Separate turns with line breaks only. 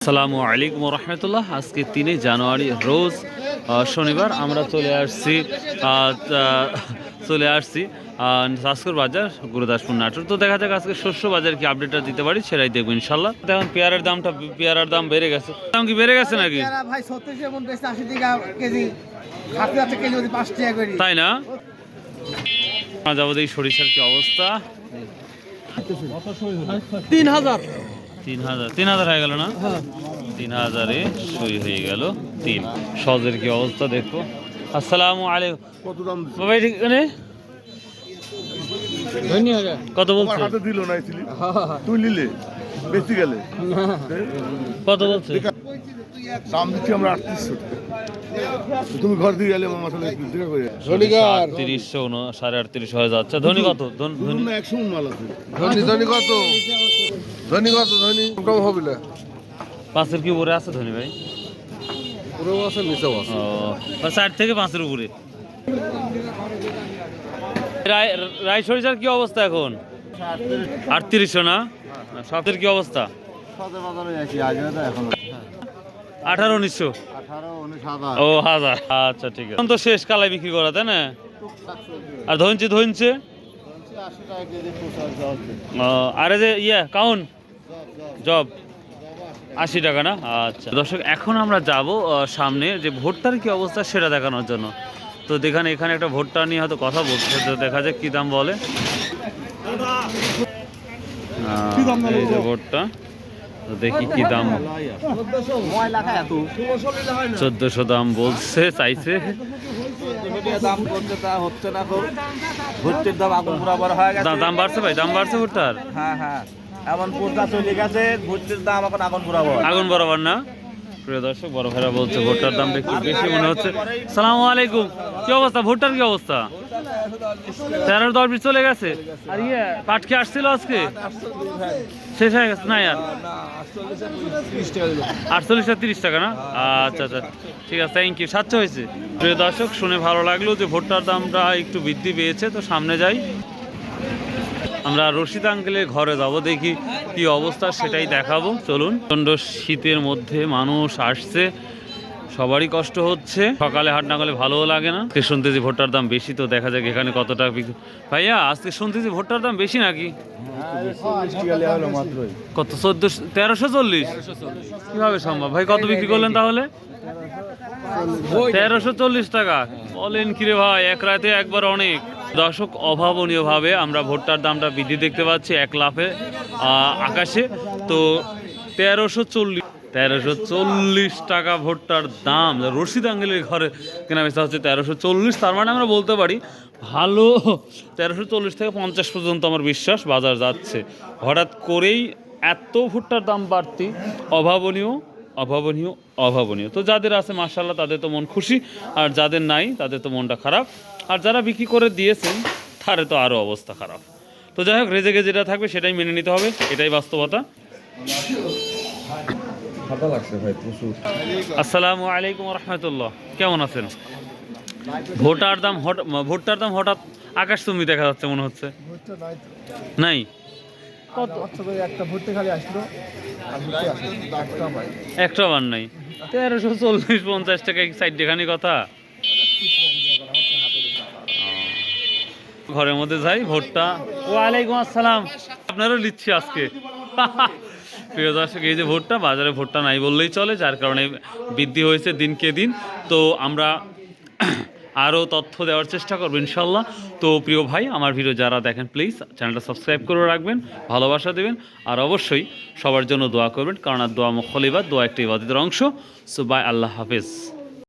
আসসালামু আলাইকুম রহমতুল্লাহ। আজকে 3 জানুয়ারি রোজ শনিবার আমরা চলে আসছি সাসকুর বাজার গুরুদাসপুর নাটোর। তো দেখা যাক আজকে শস্য বাজার কি আপডেটটা দিতে পারি সেটাই দেখবো ইনশাল্লাহ। এখন পেয়ারার দাম বেড়ে গেছে। দাম কি বেড়ে গেছে নাকি?
ভাই 70 এর মধ্যে 80 টাকা কেজি, খাতে আছে কেজি 5 টাকা করে,
তাই না? যাবো দেখি সরিষার কি অবস্থা। 3000 হয়ে গেল না? 3000-এ সই হয়ে গেল 3। সজের কি অবস্থা দেখো। আসসালামু আলাইকুম।
কত দাম
বাবা ঠিক মানে কত বলছে?
হাতে দিল না তুই নিলে বেশি গেলে
কত বলছে?
দাম দিচ্ছি আমরা 3800 টাকা। তুমি ঘর দিয়ে গেলে আমার মাথায় 38,500 হয়ে যাচ্ছে। ধনী কত? ধনী 100 মাল আছে।
ধনী কত কম হবে না।
পাঁচের কি উপরে আছে ধনী ভাই?
পুরো আছে নিচেও আছে।
ও 4 থেকে 5-এর উপরে। রাই সরিষার কি অবস্থা এখন? 3800 না? সবের কি অবস্থা? 18-1900। ও 1000। আচ্ছা ঠিক আছে। এখন তো শেষ কালাই বিক্রি করা, তাই না? আর ধনছে আরে যে কাউন জব 80 টাকা না? আচ্ছা দর্শক, এখন আমরা যাব সামনে যে ভুট্টার কি অবস্থা সেটা দেখানোর জন্য। তো এখানে একটা ভুট্টা নিয়ে হয়তো কথা বলছে, তো দেখা যাক কি দাম বলে। এই যে ভুট্টা, তো দেখি কি দাম। 1400 দাম বলছে, চাইছে। দাম বাড়ছে ভাই, দাম বাড়ছে ভুট্টার।
হ্যাঁ এমন পূর্ণা চলে গেছে, ভুট্টির দাম এখন
আগুন বরাবর না? প্রিয় দর্শক, বড় ভাইরা বলছে ভুট্টার দামটা একটু বেশি মনে হচ্ছে। সালামু আলাইকুম। কি অবস্থা ভুট্টার, কি অবস্থা? 13-10 চলে গেছে। আর পাট কি আসছিল আজকে? শেষ হয়ে গেছে না? 38-30 টাকা না? আচ্ছা ঠিক আছে, থ্যাংক ইউ। 700 হয়েছে। প্রিয় দর্শক, শুনে ভালো লাগলো যে ভুট্টার দামটা একটু বৃদ্ধি পেয়েছে। তো সামনে যাই, আমরা রশিদ আঙ্কেলের ঘরে যাব, দেখি কি অবস্থা সেটাই দেখাবো। চলুন। প্রচণ্ড শীতের মধ্যে মানুষ আসছে, সবারই কষ্ট হচ্ছে। সকালে হাট না করলে ভালোও লাগে না। আজকে শুনতেছি ভুট্টার দাম বেশি, তো দেখা যাক এখানে কত টাকা বিক্রি। ভাইয়া আজকে শুনতেছি ভুট্টার দাম বেশি নাকি? কত? 1340? কিভাবে সম্ভব ভাই? কত বিক্রি করলেন তাহলে? 1340 টাকা বলেন কিরে ভাই? এক রাতে একবার অনেক। দর্শক, অভাবনীয়ভাবে আমরা ভুট্টার দামটা বৃদ্ধি দেখতে পাচ্ছি, 1 লাফে আকাশে। তো 1340 টাকা ভুট্টার দাম। রশিদ আঙ্কেলের ঘরে কেনা বেচা হচ্ছে 1340। তার মানে আমরা বলতে পারি ভালো 1340 থেকে 50 পর্যন্ত আমার বিশ্বাস বাজার যাচ্ছে। হঠাৎ করেই এত ভুট্টার দাম বাড়তি অভাবনীয়। তো যাদের আছে মাশাআল্লাহ, তাদের তো মন খুশি, আর যাদের নাই তাদের তো মনটা খারাপ। আর যারা বিক্রি করে দিয়েছেন তারে তো আরও অবস্থা খারাপ। তো যাই হোক, রেজেকে যেটা থাকবে সেটাই মেনে নিতে হবে, এটাই বাস্তবতা। আসসালামু আলাইকুম রহমতুল্লাহ। কেমন আছেন? ভুট্টার দাম হঠাৎ আকাশ তুমি দেখা যাচ্ছে মনে হচ্ছে। নাই একটা বার নাই। 1340-50 টাকা সাইড দেখানি কথা। ঘরের মধ্যে যাই ভুট্টা। ওয়ালাইকুম আসসালাম। আপনারও নিচ্ছি আজকে। প্রিয় দর্শক, এই যে ভুট্টা, বাজারে ভুট্টা নাই বললেই চলে, যার কারণে বৃদ্ধি হয়েছে দিনকে দিন। তো আমরা আরও তথ্য দেওয়ার চেষ্টা করবো ইনশাল্লাহ। তো প্রিয় ভাই, আমার ভিডিও যারা দেখেন প্লিজ চ্যানেলটা সাবস্ক্রাইব করে রাখবেন, ভালোবাসা দেবেন, আর অবশ্যই সবার জন্য দোয়া করবেন, কারণ আর দোয়া মুখল ইবাদ, দোয়া একটা ইবাদতের অংশ। সো বাই, আল্লাহ হাফেজ।